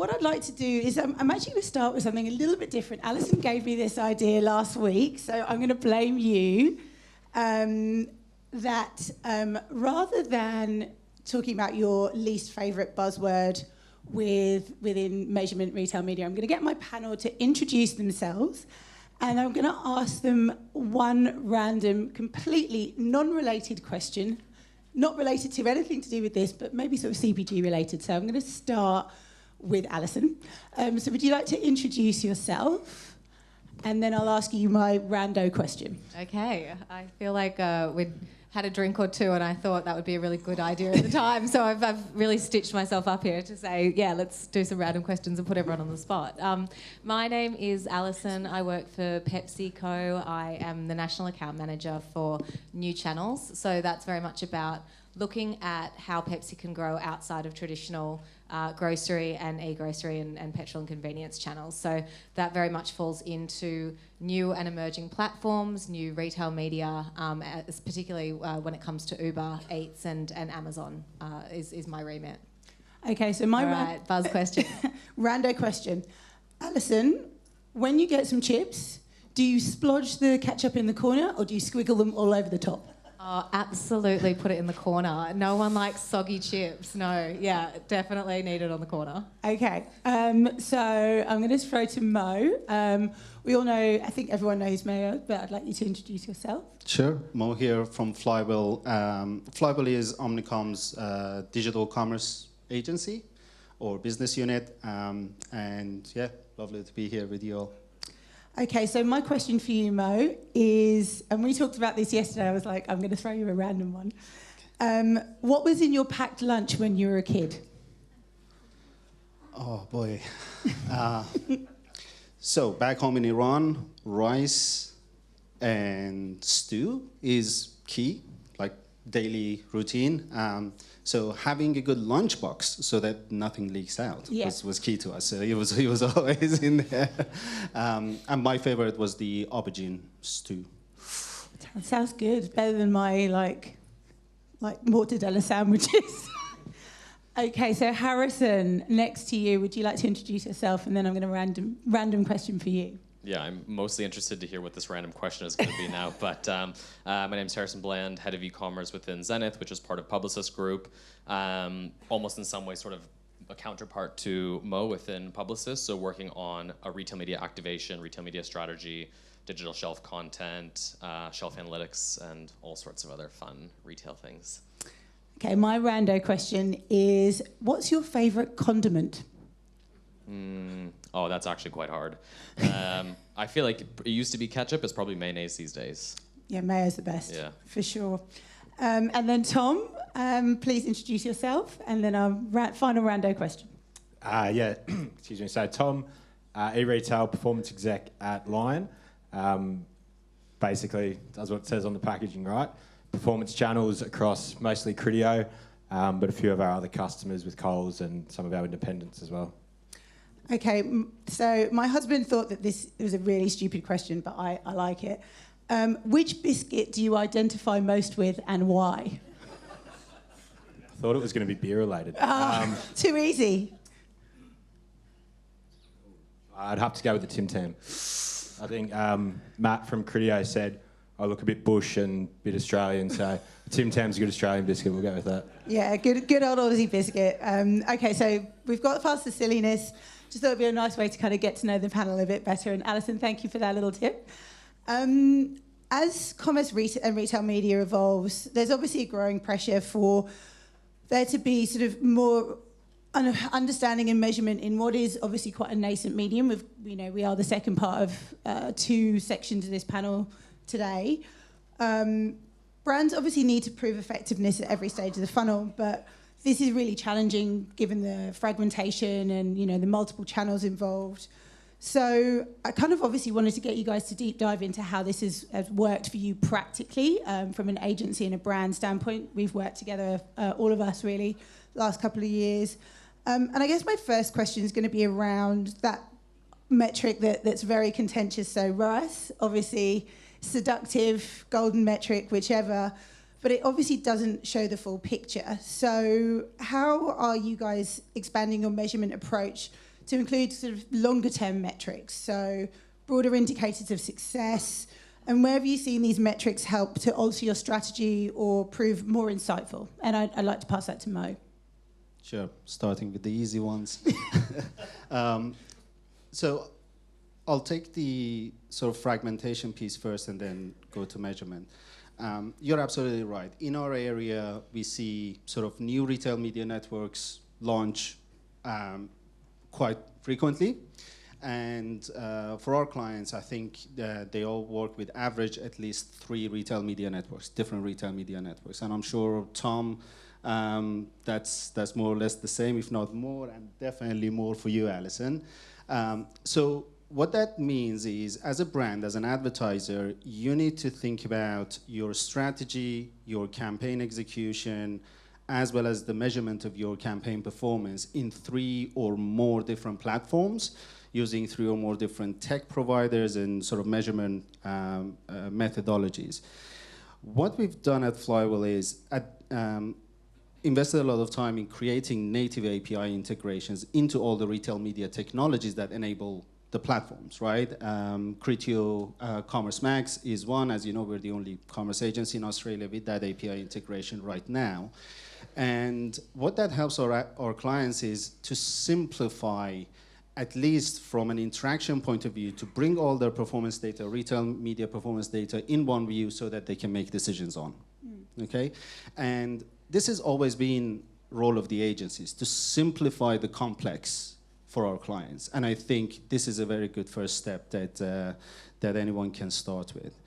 what I'd like to do is I'm actually going to start with something a little bit different. Alison gave me this idea last week, so I'm going to blame you. Rather than talking about your least favourite buzzword within measurement retail media, I'm going to get my panel to introduce themselves, and I'm going to ask them one random, completely non-related question, not related to anything to do with this, but maybe sort of CPG related. So I'm going to start with Alison. So would you like to introduce yourself? And then I'll ask you my rando question. Okay. I feel like we'd had a drink or two and I thought that would be a really good idea at the time. So I've really stitched myself up here to say, yeah, let's do some random questions and put everyone on the spot. My name is Alison. I work for PepsiCo. I am the National Account Manager for New Channels. So that's very much about looking at how Pepsi can grow outside of traditional grocery and e-grocery and petrol and convenience channels. So that very much falls into new and emerging platforms, new retail media, particularly when it comes to Uber, Eats and Amazon is my remit. Okay, so my buzz question. Rando question. Alison, when you get some chips, do you splodge the ketchup in the corner or do you squiggle them all over the top? Oh, absolutely put it in the corner. No one likes soggy chips. No, yeah, definitely need it on the corner. Okay, so I'm going to throw to Mo. We all know, I think everyone knows Mo, but I'd like you to introduce yourself. Sure, Mo here from Flywheel. Flywheel is Omnicom's digital commerce agency or business unit. And yeah, lovely to be here with you all. Okay, so my question for you, Mo, is, and we talked about this yesterday, I was like, I'm going to throw you a random one. What was in your packed lunch when you were a kid? Oh, boy. So back home in Iran, rice and stew is key, like daily routine. So having a good lunchbox so that nothing leaks out was key to us. So it was always in there. And my favorite was the aubergine stew. That sounds good. Better than my like mortadella sandwiches. Okay, so Harrison, next to you, would you like to introduce yourself? And then I'm going to random question for you. Yeah, I'm mostly interested to hear what this random question is going to be now. But my name is Harrison Bland, head of e-commerce within Zenith, which is part of Publicis Group. Almost in some way sort of a counterpart to Mo within Publicis, so working on a retail media activation, retail media strategy, digital shelf content, shelf analytics, and all sorts of other fun retail things. Okay, my rando question is, what's your favourite condiment? Oh, that's actually quite hard. I feel like it used to be ketchup. It's probably mayonnaise these days. Yeah, mayo's the best. Yeah. For sure. And then Tom, please introduce yourself, and then our final rando question. Yeah, excuse me. So Tom, e-retail performance exec at Lion. Basically, does what it says on the packaging, right? Performance channels across mostly Criteo, but a few of our other customers with Coles and some of our independents as well. Okay, so my husband thought that this was a really stupid question, but I like it. Which biscuit do you identify most with and why? I thought it was going to be beer related. Too easy. I'd have to go with the Tim Tam. I think Matt from Criteo said I look a bit bush and a bit Australian, so Tim Tam's a good Australian biscuit. We'll go with that. Yeah, good old Aussie biscuit. Okay, so we've got past the silliness. Just thought it'd be a nice way to kind of get to know the panel a bit better. And Alison, thank you for that little tip. As commerce and retail media evolves, there's obviously a growing pressure for there to be sort of more understanding and measurement in what is obviously quite a nascent medium. We are the second part of two sections of this panel today. Brands obviously need to prove effectiveness at every stage of the funnel, but this is really challenging given the fragmentation and the multiple channels involved. So I kind of obviously wanted to get you guys to deep dive into how this has worked for you practically from an agency and a brand standpoint. We've worked together, all of us really, last couple of years. And I guess my first question is going to be around that metric that's very contentious. So ROAS, obviously seductive, golden metric, whichever, but it obviously doesn't show the full picture. So how are you guys expanding your measurement approach to include sort of longer term metrics, so broader indicators of success, and where have you seen these metrics help to alter your strategy or prove more insightful? And I'd like to pass that to Mo. Sure, starting with the easy ones. So I'll take the sort of fragmentation piece first and then go to measurement. You're absolutely right. In our area, we see sort of new retail media networks launch quite frequently. And for our clients, I think they all work with average at least 3 retail media networks, different retail media networks. And I'm sure, Tom, that's more or less the same, if not more, and definitely more for you, Alison. So what that means is, as a brand, as an advertiser, you need to think about your strategy, your campaign execution, as well as the measurement of your campaign performance in 3 or more different platforms, using 3 or more different tech providers and sort of measurement methodologies. What we've done at Flywheel is invested a lot of time in creating native API integrations into all the retail media technologies that enable the platforms, right? Criteo Commerce Max is one. As you know, we're the only commerce agency in Australia with that API integration right now. And what that helps our clients is to simplify, at least from an interaction point of view, to bring all their performance data, retail media performance data in one view so that they can make decisions on, okay? And this has always been role of the agencies, to simplify the complex for our clients. And I think this is a very good first step that anyone can start with.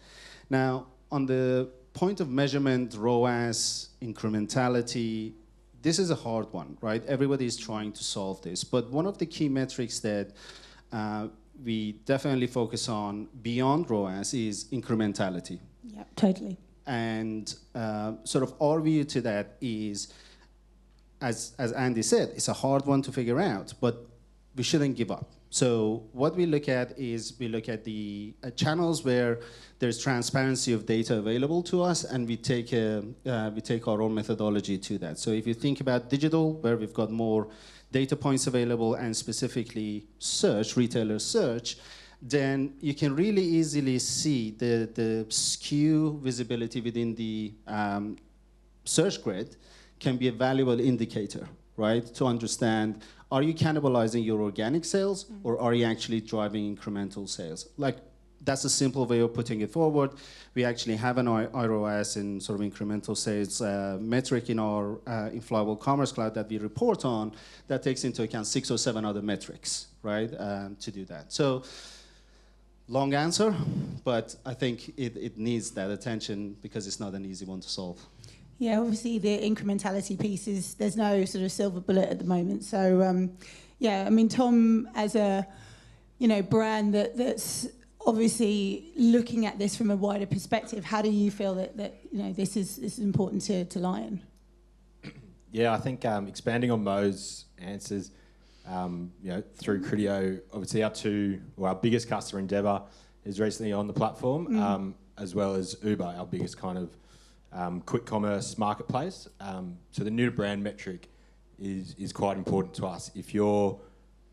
Now, on the point of measurement, ROAS, incrementality, this is a hard one, right? Everybody is trying to solve this. But one of the key metrics that we definitely focus on beyond ROAS is incrementality. Yeah, totally. And sort of our view to that is, as Andy said, it's a hard one to figure out, but we shouldn't give up. So what we look at is we look at the channels where there's transparency of data available to us, and we take our own methodology to that. So if you think about digital, where we've got more data points available, and specifically search, retailer search, then you can really easily see the skew visibility within the search grid can be a valuable indicator, right? To understand, are you cannibalizing your organic sales, or are you actually driving incremental sales? Like, that's a simple way of putting it forward. We actually have an ROAS and sort of incremental sales metric in our in Flywheel Commerce Cloud that we report on, that takes into account 6 or 7 other metrics, right, to do that. So, long answer, but I think it needs that attention because it's not an easy one to solve. Yeah, obviously the incrementality piece is, there's no sort of silver bullet at the moment. So, yeah, I mean, Tom, as a, brand that's obviously looking at this from a wider perspective, how do you feel that this is important to Lion? Yeah, I think expanding on Mo's answers, through Criteo, obviously our biggest customer, Endeavour, is recently on the platform, as well as Uber, our biggest kind of quick commerce marketplace. So the new to brand metric is quite important to us. If you're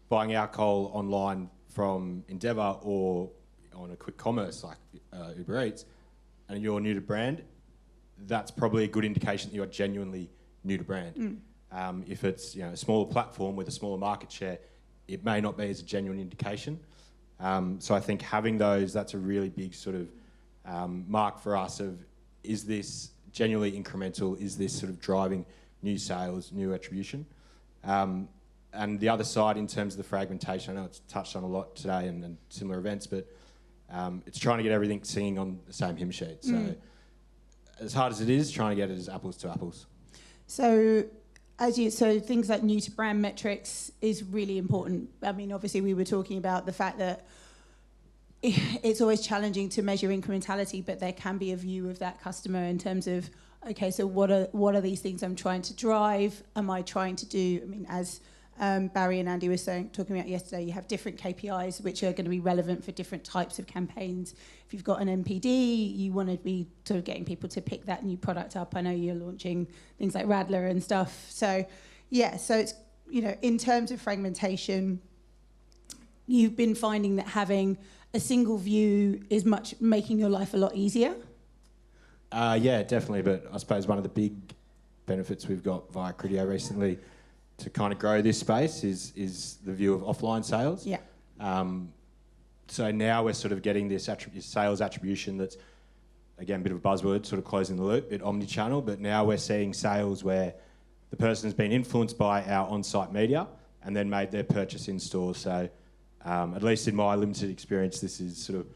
buying alcohol online from Endeavour or on a quick commerce like Uber Eats, and you're new to brand, that's probably a good indication that you're genuinely new to brand. If it's a smaller platform with a smaller market share, it may not be as a genuine indication. So I think having those, that's a really big sort of mark for us of, is this genuinely incremental? Is this sort of driving new sales, new attribution? And the other side, in terms of the fragmentation, I know it's touched on a lot today and similar events, but it's trying to get everything singing on the same hymn sheet. So as hard as it is, trying to get it as apples to apples. So things like new to brand metrics is really important. I mean, obviously we were talking about the fact that it's always challenging to measure incrementality, but there can be a view of that customer in terms of, okay, so what are these things I'm trying to drive? Am I trying to do? I mean, as Barry and Andy were talking about yesterday, you have different KPIs which are going to be relevant for different types of campaigns. If you've got an MPD, you want to be sort of getting people to pick that new product up. I know you're launching things like Radler and stuff. So, yeah, so it's, in terms of fragmentation, you've been finding that having a single view is making your life a lot easier? Yeah, definitely. But I suppose one of the big benefits we've got via Criteo recently to kind of grow this space is the view of offline sales. Yeah. So now we're sort of getting this sales attribution that's, again, a bit of a buzzword, sort of closing the loop, bit omni-channel, but now we're seeing sales where the person has been influenced by our on-site media and then made their purchase in store. So at least in my limited experience, this is sort of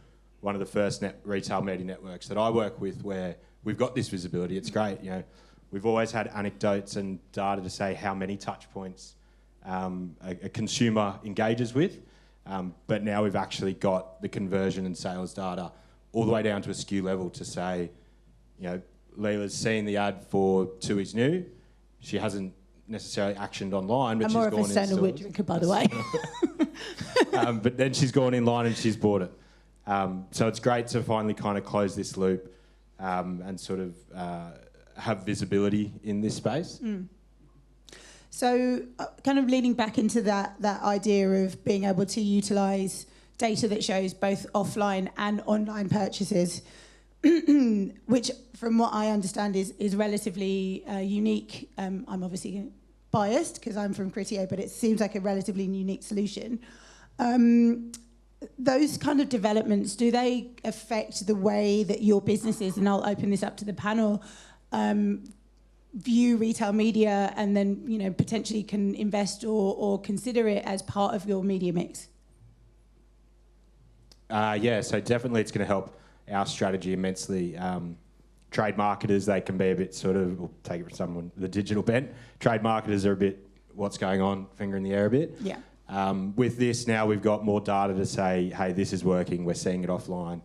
one of the first retail media networks that I work with where we've got this visibility. It's great. You know, we've always had anecdotes and data to say how many touch points a consumer engages with, but now we've actually got the conversion and sales data all the way down to a SKU level to say, you know, Leela's seen the ad for Two Is New. She hasn't necessarily actioned online, but I'm she's more gone of a sandalwood drinker, by the way. but then she's gone in line and she's bought it. So it's great to finally kind of close this loop and sort of have visibility in this space. So kind of leading back into that idea of being able to utilise data that shows both offline and online purchases, which from what I understand is relatively unique. I'm obviously biased because I'm from Criteo, but it seems like a relatively unique solution. Those kind of developments, do they affect the way that your businesses, and I'll open this up to the panel, view retail media and then, you know, potentially can invest or consider it as part of your media mix? Yeah, so definitely it's going to help our strategy immensely. Trade marketers, they can be a bit sort of, we'll take it from someone with a digital bent. Trade marketers are a bit, what's going on, finger in the air a bit. Yeah. With this now, we've got more data to say, hey, this is working, we're seeing it offline.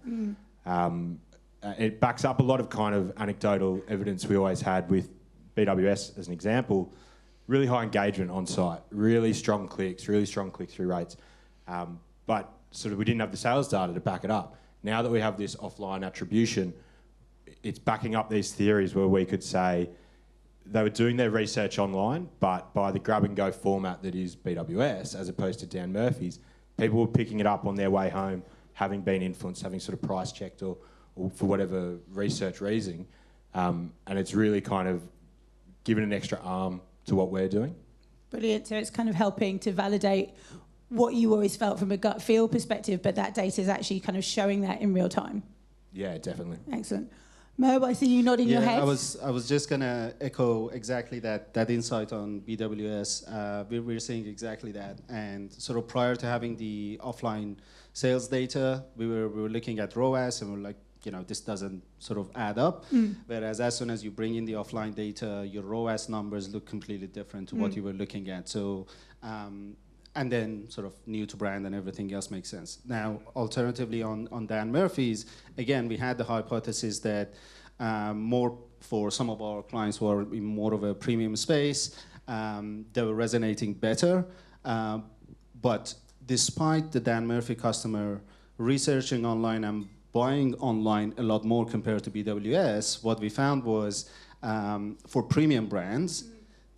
It backs up a lot of kind of anecdotal evidence we always had with BWS as an example. Really high engagement on site, really strong clicks, really strong click-through rates. But sort of we didn't have the sales data to back it up. Now that we have this offline attribution, it's backing up these theories where we could say they were doing their research online, but by the grab-and-go format that is BWS, as opposed to Dan Murphy's, people were picking it up on their way home, having been influenced, having sort of price-checked or for whatever research reason. And it's really kind of given an extra arm to what we're doing. Brilliant. So it's kind of helping to validate what you always felt from a gut feel perspective, but that data is actually kind of showing that in real time. Yeah, definitely. Excellent. Mo, I see you nodding your head. I was just gonna echo exactly that insight on BWS. We're seeing exactly that, and sort of prior to having the offline sales data, we were looking at ROAS and we're like, you know, this doesn't sort of add up. Whereas as soon as you bring in the offline data, your ROAS numbers look completely different to what you were looking at. So, and then sort of new to brand and everything else makes sense. Now, alternatively on Dan Murphy's, again, we had the hypothesis that more for some of our clients who are in more of a premium space, they were resonating better. But despite the Dan Murphy customer researching online and buying online a lot more compared to BWS, what we found was for premium brands,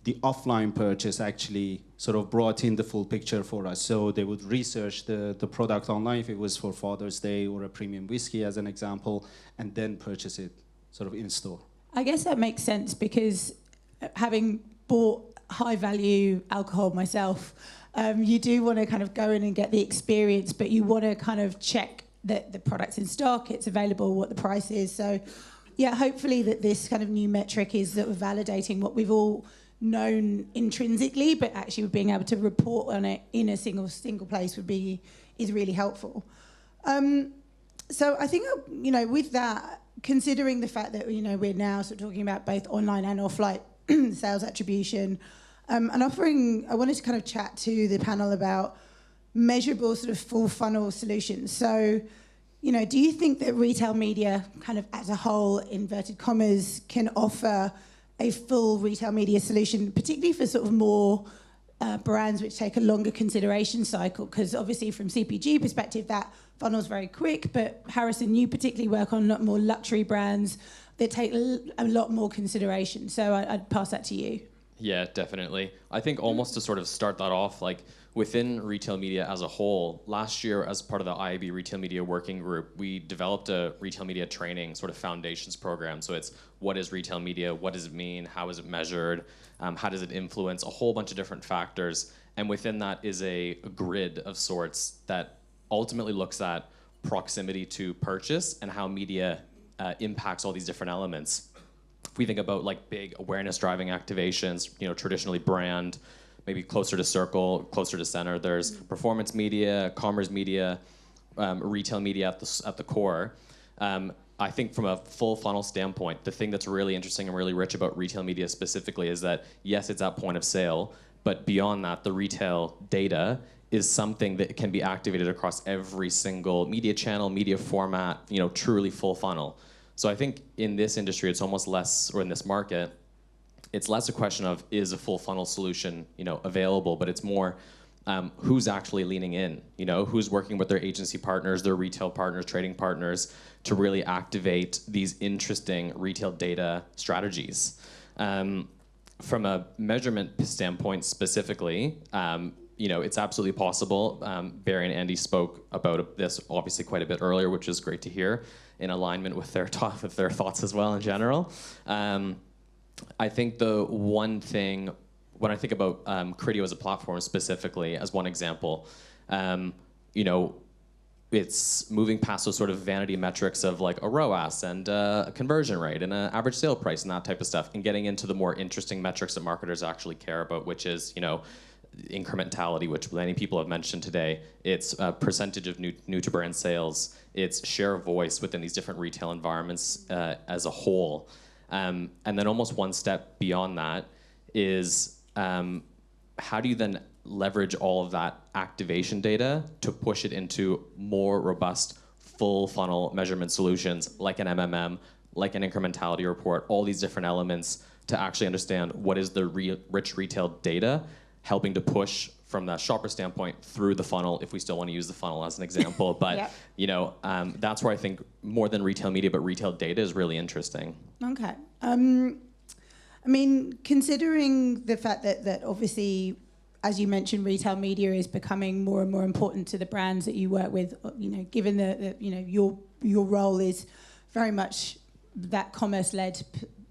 the offline purchase actually sort of brought in the full picture for us. So they would research the product online if it was for Father's Day or a premium whiskey as an example, and then purchase it sort of in store. I guess that makes sense because having bought high value alcohol myself, you do want to kind of go in and get the experience, but you want to kind of check that the product's in stock, it's available, what the price is. So yeah, hopefully that this kind of new metric is that we're validating what we've all known intrinsically, but actually being able to report on it in a single place is really helpful. So I think, you know, with that, considering the fact that, you know, we're now sort of talking about both online and offline sales attribution, and I wanted to kind of chat to the panel about measurable sort of full funnel solutions. So, you know, do you think that retail media kind of as a whole, inverted commas, can offer a full retail media solution, particularly for sort of more brands which take a longer consideration cycle? Because obviously from CPG perspective, that funnel's very quick, but Harrison, you particularly work on a lot more luxury brands that take a lot more consideration. So I'd pass that to you. Yeah, definitely. I think almost to sort of start that off, like within retail media as a whole, last year as part of the IAB Retail Media Working Group, we developed a retail media training sort of foundations program. So it's what is retail media, what does it mean, how is it measured, how does it influence, a whole bunch of different factors. And within that is a grid of sorts that ultimately looks at proximity to purchase and how media impacts all these different elements. If we think about like big awareness driving activations, traditionally brand, maybe closer to circle, closer to center, there's performance media, commerce media, retail media at the core. I think from a full funnel standpoint, the thing that's really interesting and really rich about retail media specifically is that, yes, it's at point of sale, but beyond that, the retail data is something that can be activated across every single media channel, media format, truly full funnel. So I think in this industry, it's almost less, or in this market, it's less a question of is a full funnel solution, available, but it's more who's actually leaning in, who's working with their agency partners, their retail partners, trading partners to really activate these interesting retail data strategies. From a measurement standpoint specifically, it's absolutely possible. Barry and Andy spoke about this obviously quite a bit earlier, which is great to hear, in alignment with their thoughts as well in general. I think the one thing, when I think about Criteo as a platform specifically, as one example, it's moving past those sort of vanity metrics of like a ROAS and a conversion rate and an average sale price and that type of stuff, and getting into the more interesting metrics that marketers actually care about, which is, incrementality, which many people have mentioned today. It's a percentage of new to brand sales. It's share of voice within these different retail environments as a whole. And then almost one step beyond that is how do you then leverage all of that activation data to push it into more robust full funnel measurement solutions like an MMM, like an incrementality report, all these different elements to actually understand what is the rich retail data helping to push from that shopper standpoint through the funnel, if we still want to use the funnel as an example. But yep. That's where I think more than retail media, but retail data is really interesting. Okay. Considering the fact that obviously, as you mentioned, retail media is becoming more and more important to the brands that you work with, given that your role is very much that commerce-led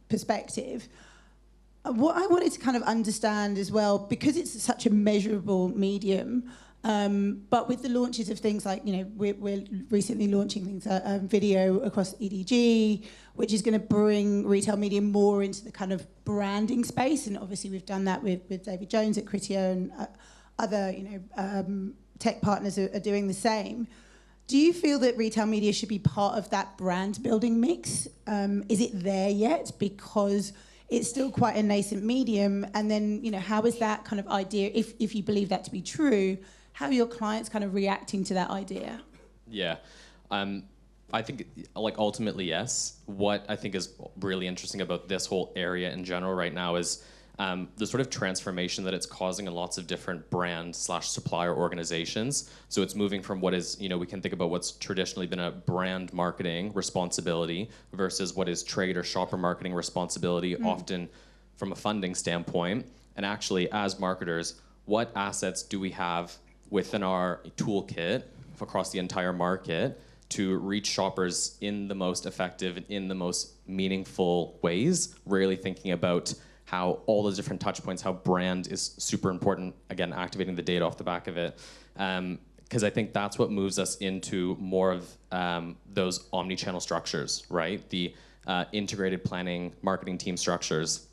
perspective. What I wanted to kind of understand as well, because it's such a measurable medium, but with the launches of things like, we're recently launching things, video across EDG, which is going to bring retail media more into the kind of branding space. And obviously we've done that with David Jones at Criteo, and other, tech partners are doing the same. Do you feel that retail media should be part of that brand building mix? Is it there yet? Because it's still quite a nascent medium. And then, how is that kind of idea, if you believe that to be true, how are your clients kind of reacting to that idea? Yeah. I think, ultimately, yes. What I think is really interesting about this whole area in general right now is the sort of transformation that it's causing in lots of different brand/supplier organizations. So it's moving from what is, we can think about what's traditionally been a brand marketing responsibility versus what is trade or shopper marketing responsibility, often from a funding standpoint. And actually, as marketers, what assets do we have within our toolkit across the entire market to reach shoppers in the most effective and in the most meaningful ways, really thinking about how all those different touch points, how brand is super important, again, activating the data off the back of it. Because I think that's what moves us into more of those omni-channel structures, right? The integrated planning marketing team structures.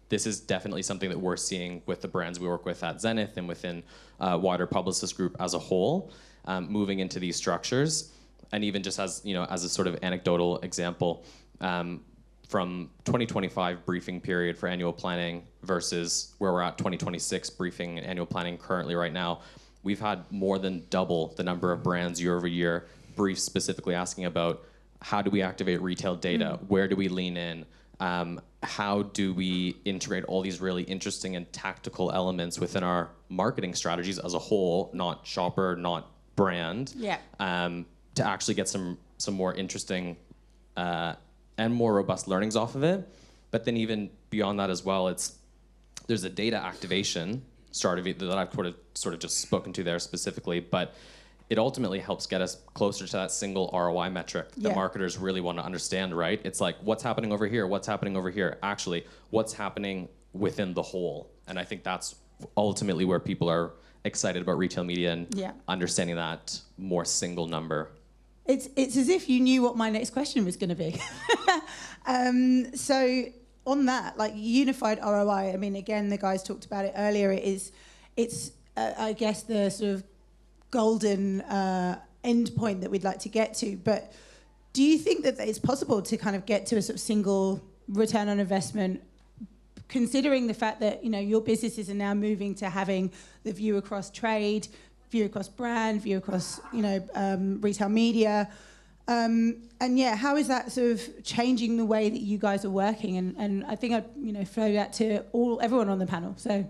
This is definitely something that we're seeing with the brands we work with at Zenith and within wider Publicis Group as a whole, moving into these structures. And even just as, as a sort of anecdotal example, from 2025 briefing period for annual planning versus where we're at 2026 briefing and annual planning currently right now, we've had more than double the number of brands year over year briefs specifically asking about how do we activate retail data, where do we lean in, how do we integrate all these really interesting and tactical elements within our marketing strategies as a whole, not shopper, not brand, to actually get some more interesting and more robust learnings off of it. But then even beyond that as well, it's there's a data activation start of it that I've sort of just spoken to there specifically, but it ultimately helps get us closer to that single ROI metric that marketers really want to understand, right? It's like, what's happening over here? What's happening over here? Actually, what's happening within the whole? And I think that's ultimately where people are excited about retail media and understanding that more single number. It's as if you knew what my next question was going to be. So on that, like unified ROI, I mean, again, the guys talked about it earlier. It's I guess the sort of golden end point that we'd like to get to. But do you think that it's possible to kind of get to a sort of single return on investment, considering the fact that, you know, your businesses are now moving to having the view across trade, view across brand, view across, you know, retail media? And yeah, how is that sort of changing the way that you guys are working? And I think I'd, you know, throw that to everyone on the panel. So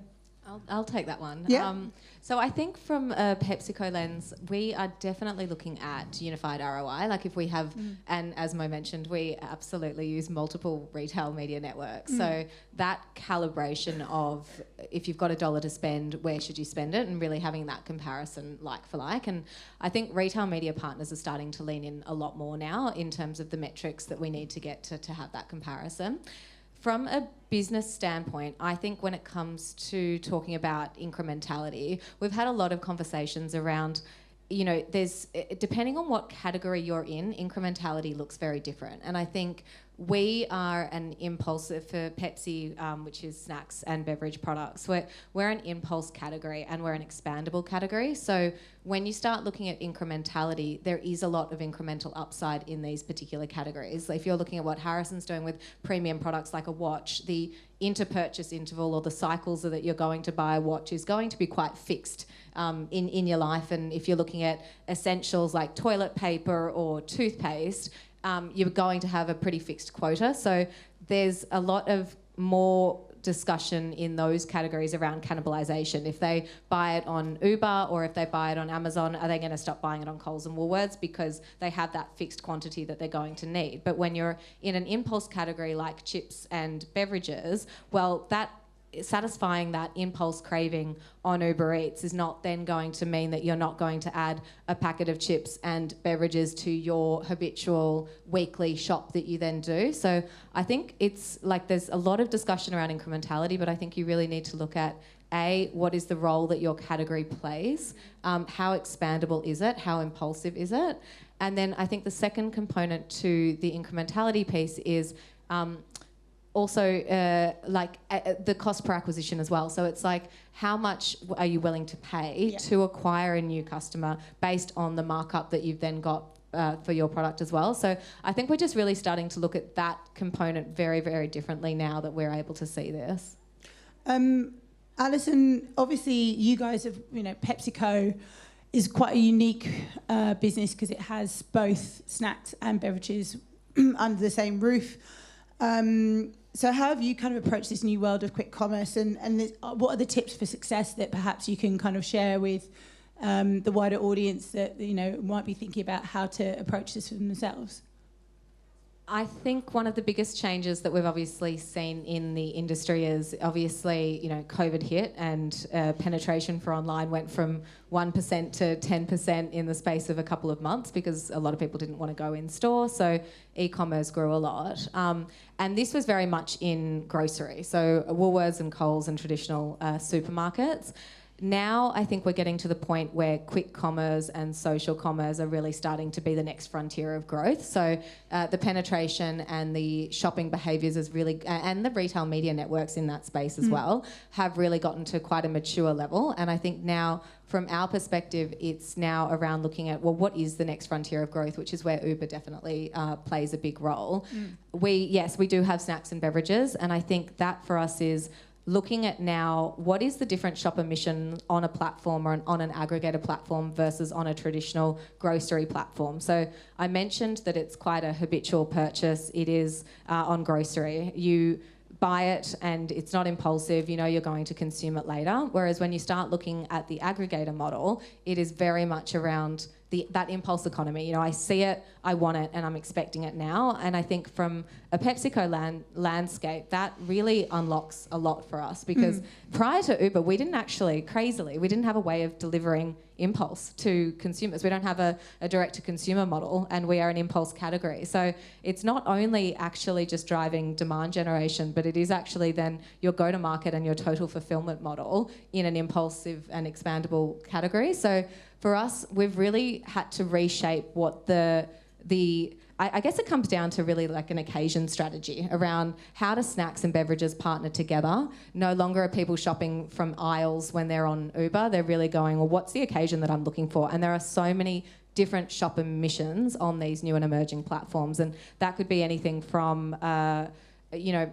I'll take that one. Yeah. So I think from a PepsiCo lens, we are definitely looking at unified ROI. Like if we have, and as Mo mentioned, we absolutely use multiple retail media networks. So that calibration of if you've got $1 to spend, where should you spend it? And really having that comparison like for like. And I think retail media partners are starting to lean in a lot more now in terms of the metrics that we need to get to have that comparison. From a business standpoint, I think when it comes to talking about incrementality, we've had a lot of conversations around, you know, depending on what category you're in, incrementality looks very different. And I think we are an impulse for Pepsi, which is snacks and beverage products. We're an impulse category and we're an expandable category. So when you start looking at incrementality, there is a lot of incremental upside in these particular categories. If you're looking at what Harrison's doing with premium products like a watch, the inter-purchase interval or the cycles that you're going to buy a watch is going to be quite fixed in your life. And if you're looking at essentials like toilet paper or toothpaste, you're going to have a pretty fixed quota. So there's a lot of more discussion in those categories around cannibalization. If they buy it on Uber or if they buy it on Amazon, are they going to stop buying it on Coles and Woolworths because they have that fixed quantity that they're going to need? But when you're in an impulse category like chips and beverages, well, that satisfying that impulse craving on Uber Eats is not then going to mean that you're not going to add a packet of chips and beverages to your habitual weekly shop that you then do. So I think it's like there's a lot of discussion around incrementality, but I think you really need to look at what is the role that your category plays? How expandable is it? How impulsive is it? And then I think the second component to the incrementality piece is also the cost per acquisition as well. So it's like, how much are you willing to pay to acquire a new customer based on the markup that you've then got for your product as well? So I think we're just really starting to look at that component very, very differently now that we're able to see this. Alison, obviously you guys have, you know, PepsiCo is quite a unique business because it has both snacks and beverages under the same roof. So how have you kind of approached this new world of quick commerce, and what are the tips for success that perhaps you can kind of share with the wider audience that, you know, might be thinking about how to approach this for themselves? I think one of the biggest changes that we've obviously seen in the industry is obviously, you know, COVID hit and penetration for online went from 1% to 10% in the space of a couple of months because a lot of people didn't want to go in store. So e-commerce grew a lot. And this was very much in grocery. So Woolworths and Coles and traditional supermarkets. Now I think we're getting to the point where quick commerce and social commerce are really starting to be the next frontier of growth. So the penetration and the shopping behaviours is really, and the retail media networks in that space as well, have really gotten to quite a mature level. And I think now, from our perspective, it's now around looking at, well, what is the next frontier of growth, which is where Uber definitely plays a big role. We do have snacks and beverages, and I think that for us is looking at now what is the different shopper mission on a platform or on an aggregator platform versus on a traditional grocery platform. So I mentioned that it's quite a habitual purchase. It is on grocery. You buy it and it's not impulsive, you know you're going to consume it later. Whereas when you start looking at the aggregator model, it is very much around that impulse economy. You know, I see it, I want it, and I'm expecting it now. And I think from a PepsiCo landscape, that really unlocks a lot for us, because prior to Uber, we didn't actually, crazily, we didn't have a way of delivering impulse to consumers. We don't have a direct-to-consumer model, and we are an impulse category. So it's not only actually just driving demand generation, but it is actually then your go-to-market and your total fulfillment model in an impulsive and expandable category. So for us, we've really had to reshape what I guess it comes down to really like an occasion strategy around how do snacks and beverages partner together. No longer are people shopping from aisles when they're on Uber. They're really going, well, what's the occasion that I'm looking for? And there are so many different shopper missions on these new and emerging platforms. And that could be anything from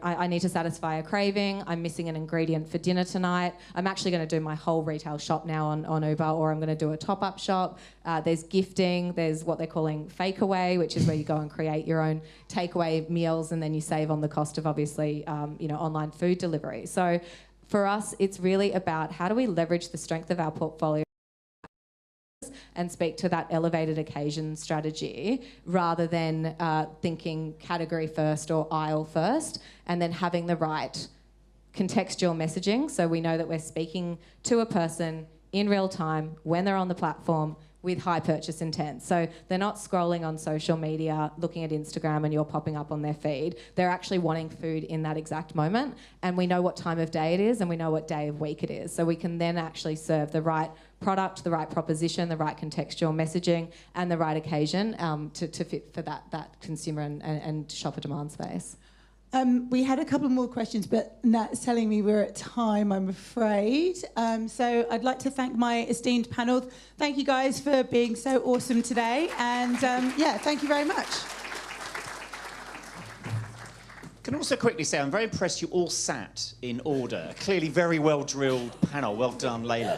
I need to satisfy a craving, I'm missing an ingredient for dinner tonight, I'm actually going to do my whole retail shop now on Uber, or I'm going to do a top-up shop. There's gifting, there's what they're calling fake away, which is where you go and create your own takeaway meals, and then you save on the cost of obviously online food delivery. So for us, it's really about how do we leverage the strength of our portfolio and speak to that elevated occasion strategy, rather than thinking category first or aisle first, and then having the right contextual messaging, so we know that we're speaking to a person in real time when they're on the platform with high purchase intent. So they're not scrolling on social media, looking at Instagram and you're popping up on their feed. They're actually wanting food in that exact moment, and we know what time of day it is and we know what day of week it is. So we can then actually serve the right product, the right proposition, the right contextual messaging, and the right occasion to fit for that consumer and shopper demand space. We had a couple more questions, but Nat's telling me we're at time, I'm afraid. So I'd like to thank my esteemed panel. Thank you guys for being so awesome today. And thank you very much. Can also quickly say I'm very impressed you all sat in order. A clearly very well drilled panel. Well done, Layla.